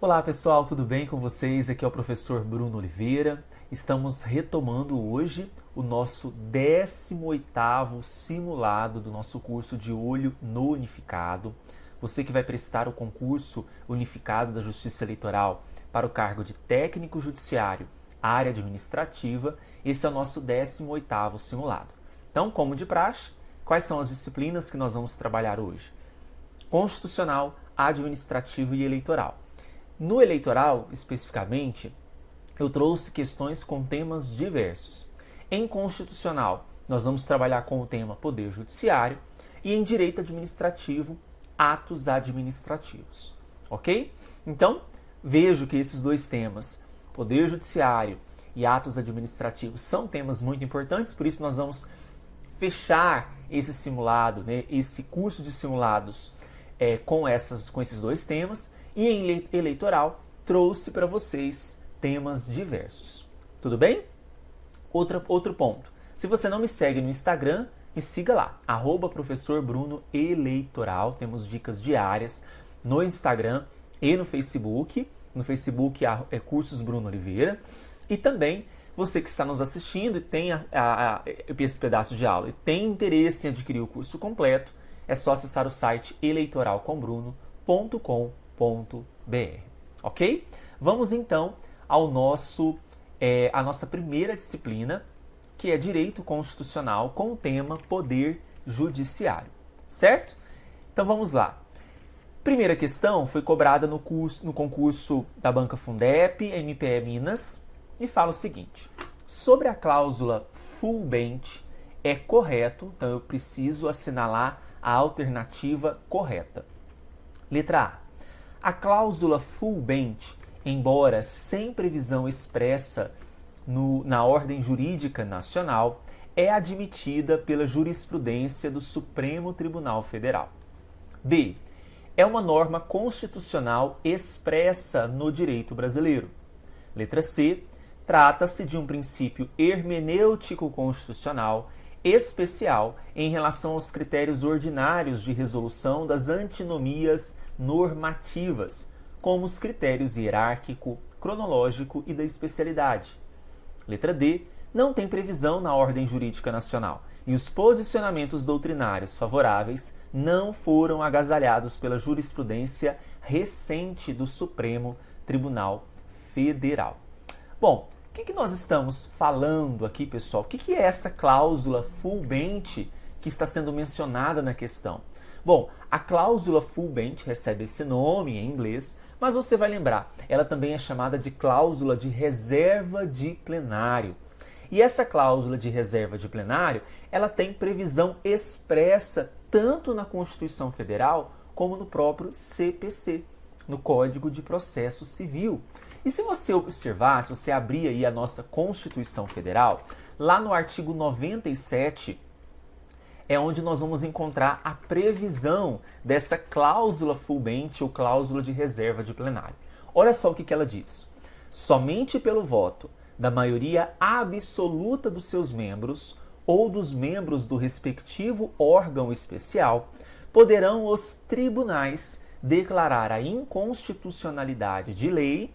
Olá pessoal, tudo bem com vocês? Aqui é o professor Bruno Oliveira. Estamos retomando hoje o nosso 18º simulado do nosso curso de Olho no Unificado. Você que vai prestar o concurso unificado da Justiça Eleitoral para o cargo de técnico judiciário, área administrativa, esse é o nosso 18º simulado. Então, como de praxe, quais são as disciplinas que nós vamos trabalhar hoje? Constitucional, administrativo e eleitoral. No eleitoral, especificamente, eu trouxe questões com temas diversos. Em constitucional, nós vamos trabalhar com o tema Poder Judiciário e em direito administrativo, atos administrativos. Ok? Então, vejo que esses dois temas, Poder Judiciário e atos administrativos, são temas muito importantes, por isso nós vamos fechar esse simulado, esse curso de simulados com esses dois temas. E em eleitoral, trouxe para vocês temas diversos. Tudo bem? Outro ponto. Se você não me segue no Instagram, me siga lá, @professorbrunoeleitoral. Temos dicas diárias no Instagram e no Facebook. No Facebook é Cursos Bruno Oliveira. E também, você que está nos assistindo e tem esse pedaço de aula e tem interesse em adquirir o curso completo, é só acessar o site eleitoralcombruno.com.br. Ok? Vamos então ao a nossa primeira disciplina, que é Direito Constitucional, com o tema Poder Judiciário. Certo? Então vamos lá. Primeira questão foi cobrada no concurso da Banca Fundep, MPE Minas, e fala o seguinte: sobre a cláusula full bench, é correto, então eu preciso assinalar a alternativa correta. Letra A. A cláusula full bench, embora sem previsão expressa na ordem jurídica nacional, é admitida pela jurisprudência do Supremo Tribunal Federal. B. É uma norma constitucional expressa no direito brasileiro. Letra C. Trata-se de um princípio hermenêutico constitucional especial em relação aos critérios ordinários de resolução das antinomias normativas, como os critérios hierárquico, cronológico e da especialidade. Letra D. Não tem previsão na ordem jurídica nacional e os posicionamentos doutrinários favoráveis não foram agasalhados pela jurisprudência recente do Supremo Tribunal Federal. Bom, o que nós estamos falando aqui, pessoal? O que é essa cláusula full bench que está sendo mencionada na questão? Bom, a cláusula full bench recebe esse nome em inglês, mas você vai lembrar, ela também é chamada de cláusula de reserva de plenário. E essa cláusula de reserva de plenário, ela tem previsão expressa tanto na Constituição Federal como no próprio CPC, no Código de Processo Civil. E se você observar, se você abrir aí a nossa Constituição Federal, lá no artigo 97, é onde nós vamos encontrar a previsão dessa cláusula full bench ou cláusula de reserva de plenário. Olha só o que ela diz. Somente pelo voto da maioria absoluta dos seus membros ou dos membros do respectivo órgão especial, poderão os tribunais declarar a inconstitucionalidade de lei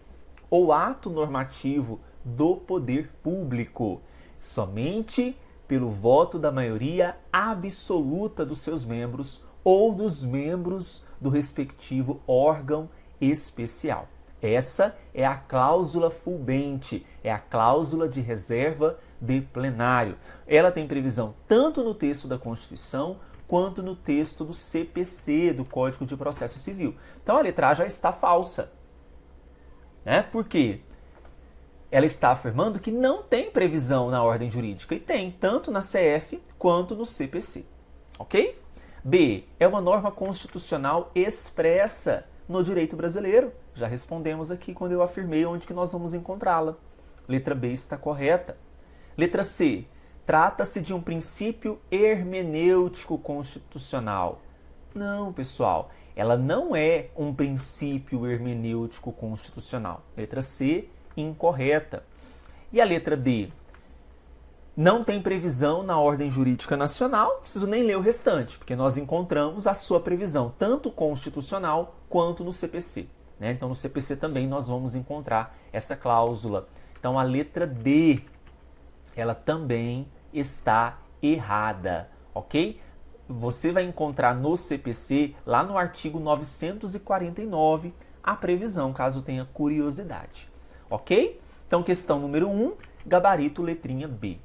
ou ato normativo do poder público, somente pelo voto da maioria absoluta dos seus membros ou dos membros do respectivo órgão especial. Essa é a cláusula full bench, é a cláusula de reserva de plenário. Ela tem previsão tanto no texto da Constituição quanto no texto do CPC, do Código de Processo Civil. Então a letra A já está falsa. Por quê? Ela está afirmando que não tem previsão na ordem jurídica, e tem, tanto na CF quanto no CPC. Ok? B. É uma norma constitucional expressa no direito brasileiro. Já respondemos aqui quando eu afirmei onde que nós vamos encontrá-la. Letra B está correta. Letra C. Trata-se de um princípio hermenêutico constitucional. Não, pessoal. Ela não é um princípio hermenêutico constitucional. Letra C, incorreta. E a letra D? Não tem previsão na ordem jurídica nacional, não preciso nem ler o restante, porque nós encontramos a sua previsão, tanto constitucional quanto no CPC. né? Então no CPC também nós vamos encontrar essa cláusula. Então a letra D, ela também está errada, ok? Você vai encontrar no CPC, lá no artigo 949, a previsão, caso tenha curiosidade, ok? Então questão número 1, gabarito letrinha B.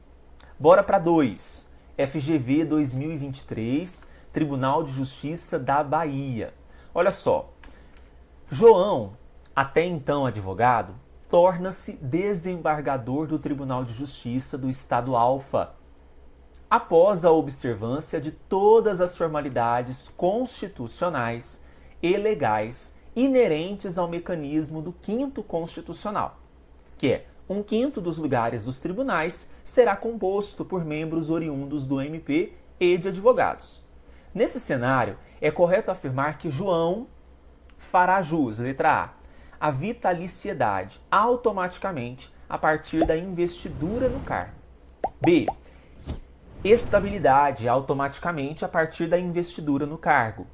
Bora para 2, FGV 2023, Tribunal de Justiça da Bahia. Olha só, João, até então advogado, torna-se desembargador do Tribunal de Justiça do Estado Alfa, após a observância de todas as formalidades constitucionais e legais inerentes ao mecanismo do 5º Constitucional, que é 1/5 dos lugares dos tribunais será composto por membros oriundos do MP e de advogados. Nesse cenário, é correto afirmar que João fará jus, letra A, a vitaliciedade automaticamente a partir da investidura no cargo. B, estabilidade automaticamente a partir da investidura no cargo.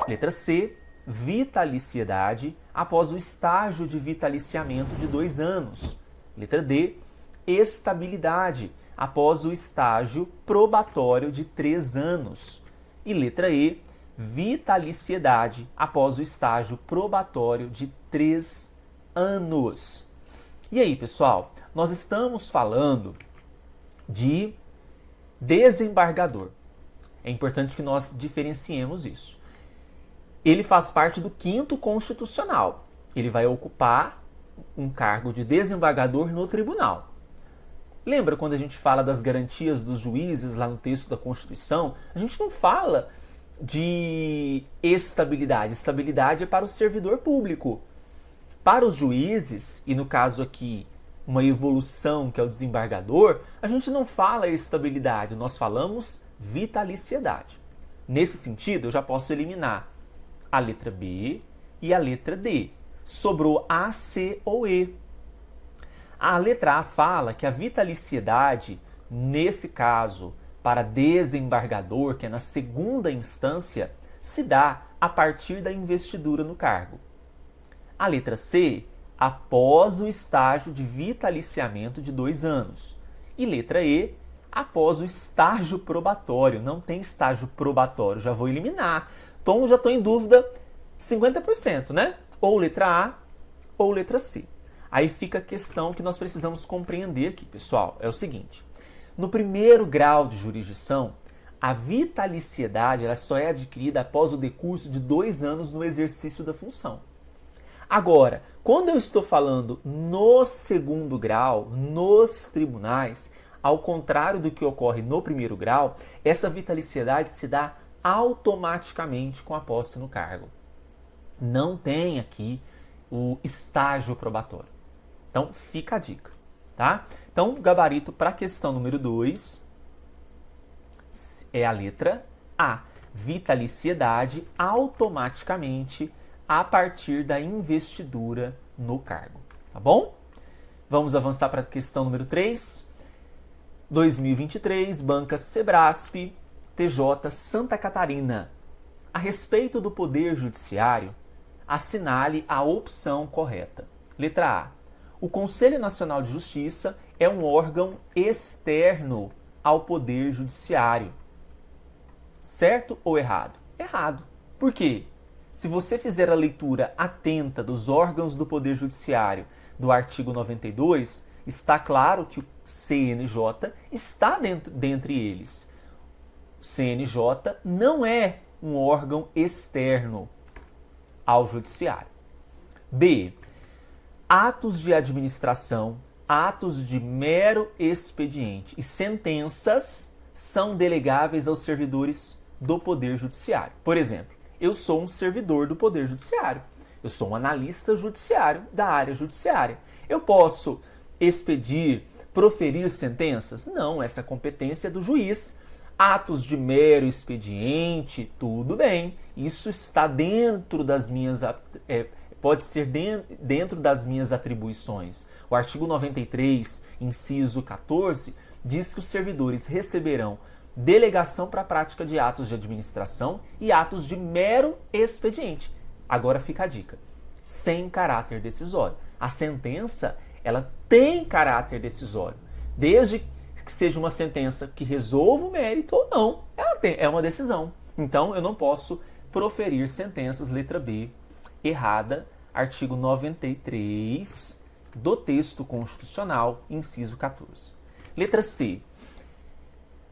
Letra C, vitaliciedade após o estágio de vitaliciamento de 2 anos. Letra D, estabilidade após o estágio probatório de 3 anos. E letra E, vitaliciedade após o estágio probatório de 3 anos. E aí, pessoal, nós estamos falando de desembargador. É importante que nós diferenciemos isso. Ele faz parte do 5º Constitucional. Ele vai ocupar um cargo de desembargador no tribunal. Lembra quando a gente fala das garantias dos juízes lá no texto da Constituição? A gente não fala de estabilidade. Estabilidade é para o servidor público. Para os juízes, e no caso aqui uma evolução que é o desembargador, a gente não fala estabilidade, nós falamos vitaliciedade. Nesse sentido, eu já posso eliminar a letra B e a letra D. Sobrou A, C ou E. A letra A fala que a vitaliciedade, nesse caso, para desembargador, que é na 2ª instância, se dá a partir da investidura no cargo. A letra C, após o estágio de vitaliciamento de 2 anos. E letra E, após o estágio probatório. Não tem estágio probatório, já vou eliminar. Então já estou em dúvida 50%, né? Ou letra A ou letra C. Aí fica a questão que nós precisamos compreender aqui, pessoal. É o seguinte, no 1º grau de jurisdição, a vitaliciedade ela só é adquirida após o decurso de 2 anos no exercício da função. Agora, quando eu estou falando no 2º grau, nos tribunais, ao contrário do que ocorre no 1º grau, essa vitaliciedade se dá automaticamente com a posse no cargo. Não tem aqui o estágio probatório. Então, fica a dica, tá? Então, o gabarito para a questão número 2 é a letra A. Vitaliciedade automaticamente a partir da investidura no cargo, tá bom? Vamos avançar para a questão número 3. 2023, Banca Sebrasp, TJ Santa Catarina. A respeito do Poder Judiciário, assinale a opção correta. Letra A. O Conselho Nacional de Justiça é um órgão externo ao Poder Judiciário. Certo ou errado? Errado. Por quê? Se você fizer a leitura atenta dos órgãos do Poder Judiciário do artigo 92, está claro que o CNJ está dentre eles. O CNJ não é um órgão externo ao Judiciário. B. Atos de administração, atos de mero expediente e sentenças são delegáveis aos servidores do Poder Judiciário. Por exemplo, eu sou um servidor do Poder Judiciário. Eu sou um analista judiciário da área judiciária. Eu posso expedir, proferir sentenças? Não, essa competência é do juiz. Atos de mero expediente, tudo bem. Isso está dentro das minhas... pode ser dentro das minhas atribuições. O artigo 93, inciso 14, diz que os servidores receberão delegação para a prática de atos de administração e atos de mero expediente. Agora fica a dica. sem caráter decisório. A sentença, ela tem caráter decisório. Desde que seja uma sentença que resolva o mérito ou não, é uma decisão. Então, eu não posso proferir sentenças, letra B, errada, artigo 93 do texto constitucional, inciso 14. Letra C.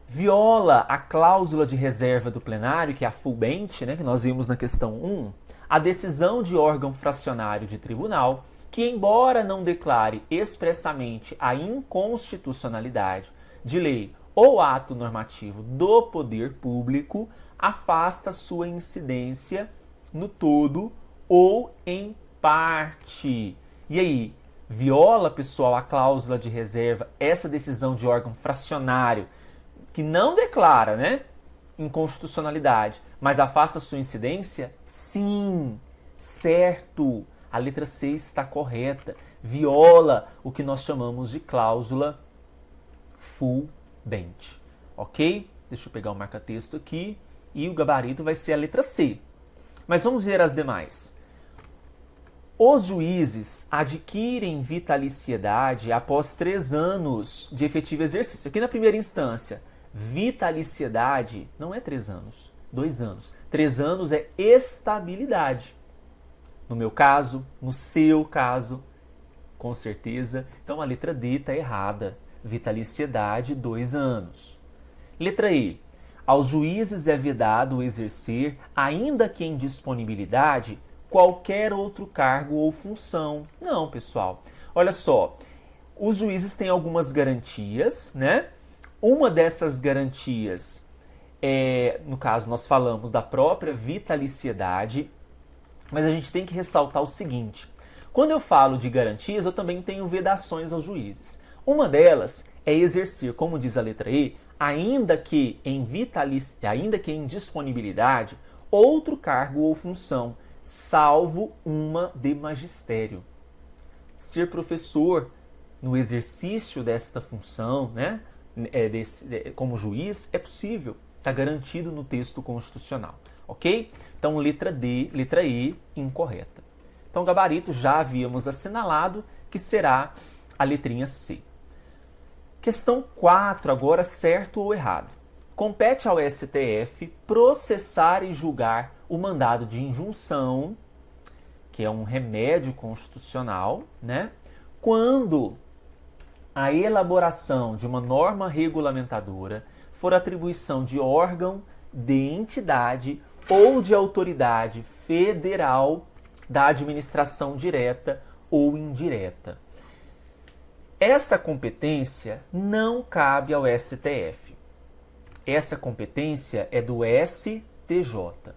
Viola a cláusula de reserva do plenário, que é a full bench, né, que nós vimos na questão 1, a decisão de órgão fracionário de tribunal, que, embora não declare expressamente a inconstitucionalidade de lei ou ato normativo do poder público, afasta sua incidência no todo ou em parte. E aí, viola, pessoal, a cláusula de reserva, essa decisão de órgão fracionário, que não declara, né, inconstitucionalidade, mas afasta sua incidência? Sim, certo. A letra C está correta. Viola o que nós chamamos de cláusula full bench. Ok? Deixa eu pegar o marca-texto aqui. E o gabarito vai ser a letra C. Mas vamos ver as demais. Os juízes adquirem vitaliciedade após 3 anos de efetivo exercício. Aqui na primeira instância, vitaliciedade não é 3 anos, 2 anos. 3 anos é estabilidade. No meu caso, no seu caso, com certeza. Então a letra D está errada. Vitaliciedade, 2 anos. Letra E. Aos juízes é vedado exercer, ainda que em disponibilidade, qualquer outro cargo ou função. Não, pessoal. Olha só, os juízes têm algumas garantias, né? Uma dessas garantias no caso, nós falamos da própria vitaliciedade, mas a gente tem que ressaltar o seguinte. Quando eu falo de garantias, eu também tenho vedações aos juízes. Uma delas é exercer, como diz a letra E, ainda que em disponibilidade, outro cargo ou função, salvo uma de magistério. Ser professor no exercício desta função, né, como juiz, é possível, está garantido no texto constitucional, ok? Então, letra E, incorreta. Então, gabarito já havíamos assinalado que será a letrinha C. Questão 4, agora certo ou errado. Compete ao STF processar e julgar o mandado de injunção, que é um remédio constitucional, né? Quando a elaboração de uma norma regulamentadora for atribuição de órgão, de entidade ou de autoridade federal da administração direta ou indireta. Essa competência não cabe ao STF. Essa competência é do STJ,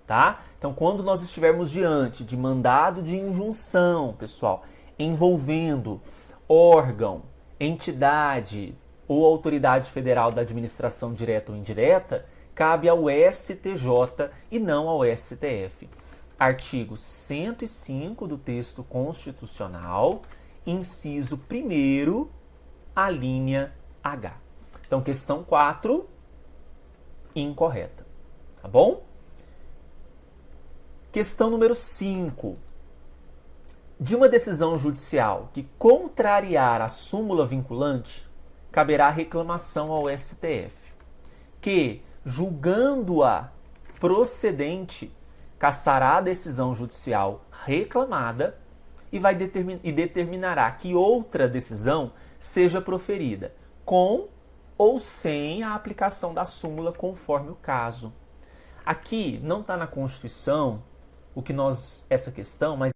tá? Então, quando nós estivermos diante de mandado de injunção, pessoal, envolvendo órgão, entidade ou autoridade federal da administração direta ou indireta, cabe ao STJ e não ao STF. Artigo 105 do texto constitucional, inciso 1º, a linha H. Então, questão 4, incorreta. Tá bom? Questão número 5. De uma decisão judicial que contrariar a súmula vinculante, caberá reclamação ao STF, que, julgando-a procedente, cassará a decisão judicial reclamada e determinará que outra decisão seja proferida, com ou sem a aplicação da súmula, conforme o caso. Aqui não está na Constituição essa questão, mas